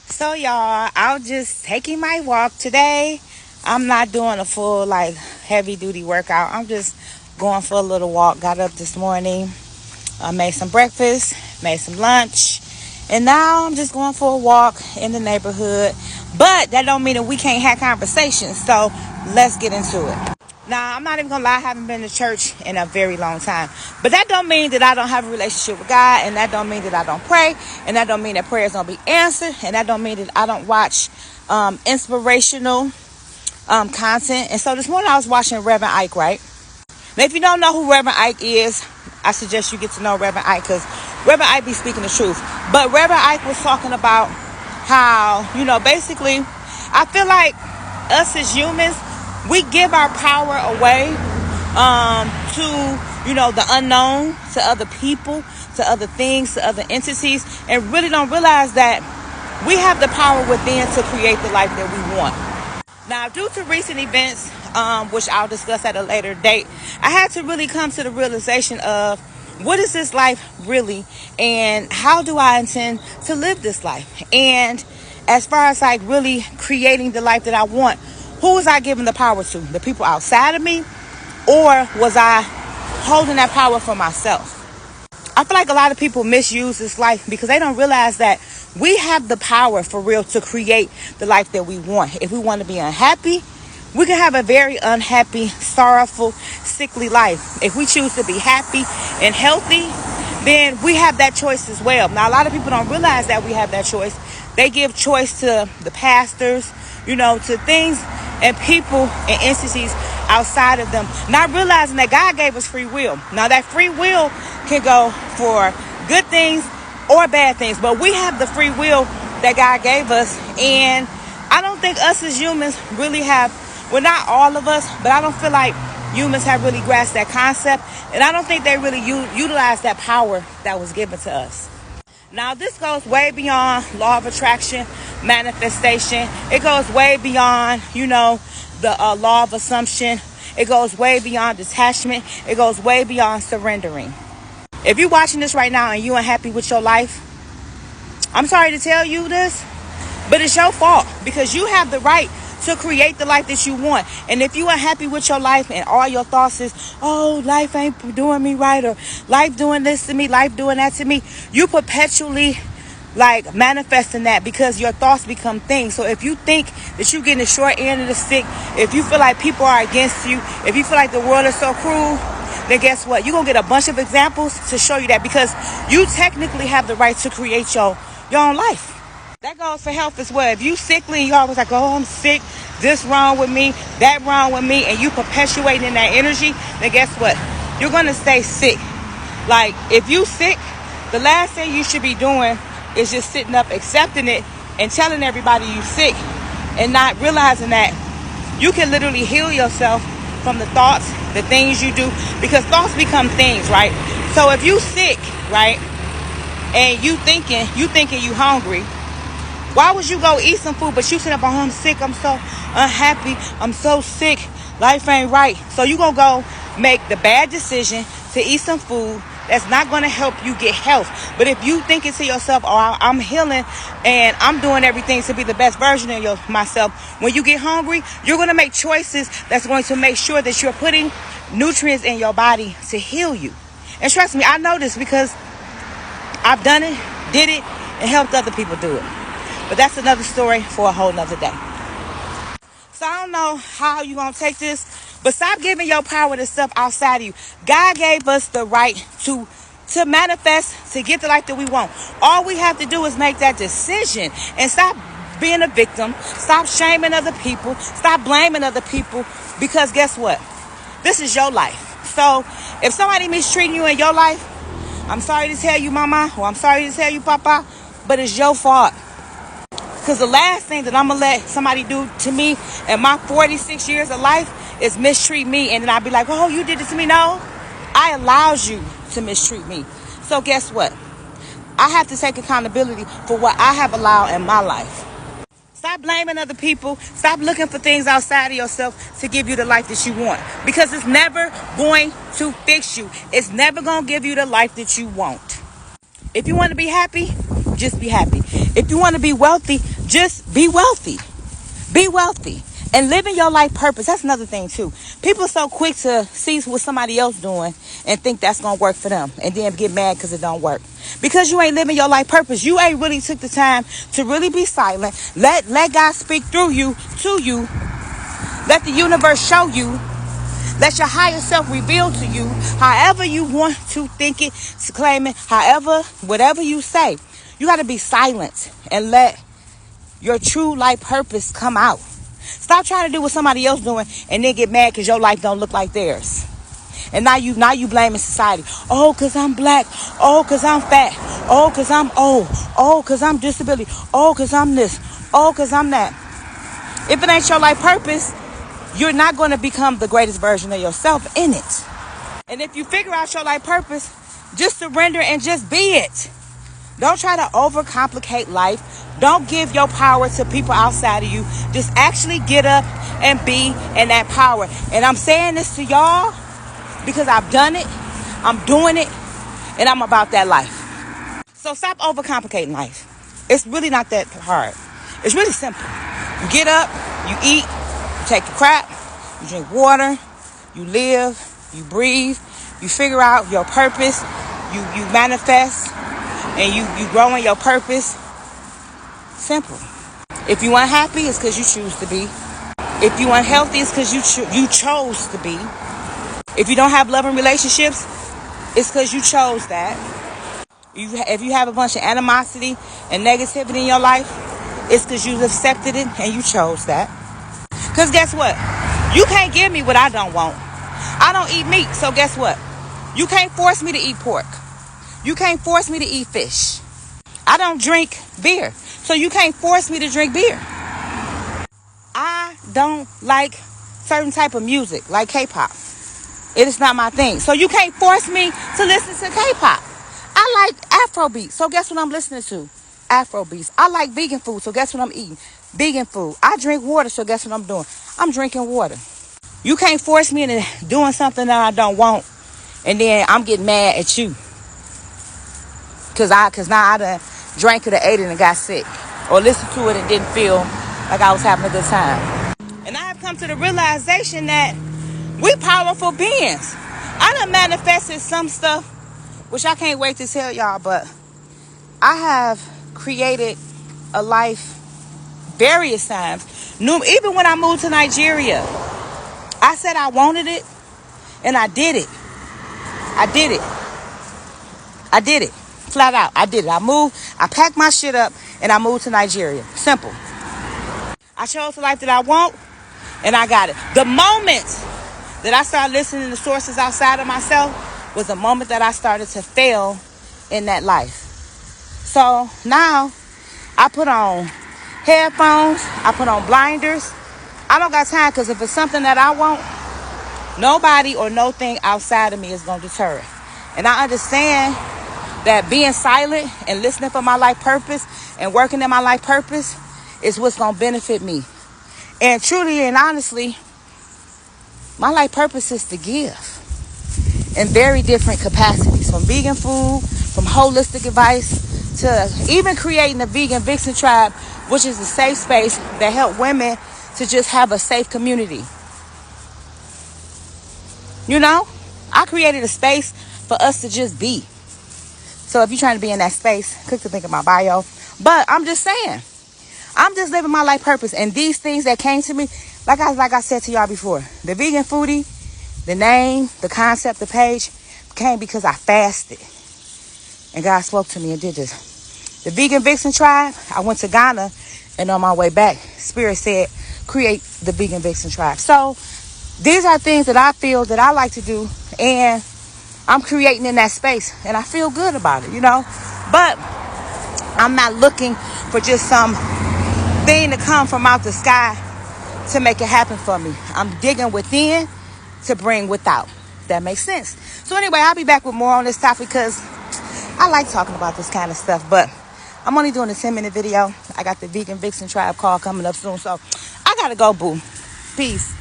So y'all, I was just taking my walk today. I'm not doing a full heavy duty workout. I'm just going for a little walk. Got up this morning, made some breakfast, made some lunch, and now I'm just going for a walk in the neighborhood. But that don't mean that we can't have conversations. So let's get into it. Now, I'm not even gonna lie, I haven't been to church in a very long time. But that don't mean that I don't have a relationship with God, and that don't mean that I don't pray, and that don't mean that prayers don't be answered, and that don't mean that I don't watch inspirational content. And so this morning I was watching Reverend Ike, right? Now, if you don't know who Reverend Ike is, I suggest you get to know Reverend Ike, because Reverend Ike be speaking the truth. But Reverend Ike was talking about how, basically, I feel like us as humans, we give our power away to, the unknown, to other people, to other things, to other entities, and really don't realize that we have the power within to create the life that we want. Now, due to recent events, which I'll discuss at a later date, I had to really come to the realization of what is this life really, and how do I intend to live this life? And as far as really creating the life that I want, who was I giving the power to? The people outside of me? Or was I holding that power for myself? I feel like a lot of people misuse this life because they don't realize that we have the power for real to create the life that we want. If we want to be unhappy, we can have a very unhappy, sorrowful, sickly life. If we choose to be happy and healthy, then we have that choice as well. Now, a lot of people don't realize that we have that choice. They give choice to the pastors, to things and people and entities outside of them, not realizing that God gave us free will. Now, that free will can go for good things or bad things, but we have the free will that God gave us. And I don't think us as humans really have, well, not all of us, but I don't feel like humans have really grasped that concept, and I don't think they really utilize that power that was given to us. Now, this goes way beyond law of attraction, manifestation. It goes way beyond, the law of assumption. It goes way beyond detachment. It goes way beyond surrendering. If you're watching this right now and you're unhappy with your life, I'm sorry to tell you this, but it's your fault, because you have the right to create the life that you want. And if you're unhappy with your life and all your thoughts is, oh, life ain't doing me right, or life doing this to me, life doing that to me, you perpetually manifesting that, because your thoughts become things. So if you think that you're getting the short end of the stick, if you feel like people are against you, if you feel like the world is so cruel, then guess what? You're going to get a bunch of examples to show you that, because you technically have the right to create your own life. That goes for health as well. If you sickly and you're always like, oh, I'm sick, this wrong with me, that wrong with me, and you perpetuating that energy, then guess what? You're going to stay sick. If you sick, the last thing you should be doing is just sitting up, accepting it, and telling everybody you sick, and not realizing that you can literally heal yourself from the thoughts, the things you do, because thoughts become things, right? So if you sick, right, and you thinking you hungry, why would you go eat some food, but you sit up, oh, I'm sick, I'm so unhappy, I'm so sick, life ain't right. So you gonna go make the bad decision to eat some food that's not going to help you get health. But if you thinking to yourself, oh, I'm healing and I'm doing everything to be the best version of myself, when you get hungry, you're going to make choices that's going to make sure that you're putting nutrients in your body to heal you. And trust me, I know this because I've done it, did it, and helped other people do it. But that's another story for a whole nother day. So I don't know how you're going to take this, but stop giving your power to stuff outside of you. God gave us the right to manifest, to get the life that we want. All we have to do is make that decision and stop being a victim. Stop shaming other people. Stop blaming other people, because guess what? This is your life. So if somebody mistreating you in your life, I'm sorry to tell you, mama, or I'm sorry to tell you, papa, but it's your fault. Because the last thing that I'm going to let somebody do to me in my 46 years of life is mistreat me. And then I'll be like, oh, you did it to me. No, I allowed you to mistreat me. So guess what? I have to take accountability for what I have allowed in my life. Stop blaming other people. Stop looking for things outside of yourself to give you the life that you want. Because it's never going to fix you. It's never going to give you the life that you want. If you want to be happy, just be happy. If you want to be wealthy, Just be wealthy. Be wealthy. And living your life purpose. That's another thing too. People are so quick to see what somebody else doing and think that's going to work for them. And then get mad because it don't work. Because you ain't living your life purpose. You ain't really took the time to really be silent. Let God speak through you, to you. Let the universe show you. Let your higher self reveal to you. However you want to think it, to claim it. However, whatever you say. You got to be silent and let your true life purpose come out. Stop trying to do what somebody else doing and then get mad because your life don't look like theirs. And now you blaming society. Oh, because I'm black. Oh, because I'm fat. Oh, because I'm old. Oh, because I'm disability. Oh, because I'm this. Oh, because I'm that. If it ain't your life purpose, you're not going to become the greatest version of yourself in it. And if you figure out your life purpose, just surrender and just be it. Don't try to overcomplicate life. Don't give your power to people outside of you. Just actually get up and be in that power. And I'm saying this to y'all because I've done it. I'm doing it. And I'm about that life. So stop overcomplicating life. It's really not that hard. It's really simple. You get up, you eat, you take a crap, you drink water, you live, you breathe, you figure out your purpose, you manifest, and you grow in your purpose. Simple. If you unhappy, it's because you choose to be. If you unhealthy, it's because you chose to be. If you don't have loving relationships, it's because you chose that. If you have a bunch of animosity and negativity in your life, it's because you accepted it and you chose that. Because guess what? You can't give me what I don't want. I don't eat meat, so guess what? You can't force me to eat pork. You can't force me to eat fish. I don't drink beer, so you can't force me to drink beer. I don't like certain type of music, like K-pop. It is not my thing. So you can't force me to listen to K-pop. I like Afrobeats, so guess what I'm listening to? Afrobeats. I like vegan food, so guess what I'm eating? Vegan food. I drink water, so guess what I'm doing? I'm drinking water. You can't force me into doing something that I don't want, and then I'm getting mad at you. Cause now I done drank it or ate it and got sick. Or listened to it and didn't feel like I was having a good time. And I have come to the realization that we powerful beings. I done manifested some stuff, which I can't wait to tell y'all, but I have created a life various times. Even when I moved to Nigeria, I said I wanted it, and I did it. I did it. I did it. Flat out. I did it. I packed my shit up, and I moved to Nigeria. Simple. I chose the life that I want, and I got it. The moment that I started listening to sources outside of myself was the moment that I started to fail in that life. So now I put on headphones. I put on blinders. I don't got time, because if it's something that I want, nobody or no thing outside of me is going to deter it. And I understand that being silent and listening for my life purpose and working in my life purpose is what's going to benefit me. And truly and honestly, my life purpose is to give in very different capacities, from vegan food, from holistic advice, to even creating a vegan vixen tribe, which is a safe space that help women to just have a safe community. You know, I created a space for us to just be. So if you're trying to be in that space, click the link in my bio. But I'm just saying, I'm just living my life purpose. And these things that came to me, like I said to y'all before, the vegan foodie, the name, the concept, the page came because I fasted. And God spoke to me and did this. The Vegan Vixen Tribe, I went to Ghana, and on my way back, Spirit said, create the Vegan Vixen Tribe. So these are things that I feel that I like to do, and I'm creating in that space, and I feel good about it, you know. But I'm not looking for just some thing to come from out the sky to make it happen for me. I'm digging within to bring without. That makes sense. So anyway, I'll be back with more on this topic, because I like talking about this kind of stuff, but I'm only doing a 10-minute video. I got the Vegan Vixen Tribe call coming up soon, so I gotta go, boo. Peace.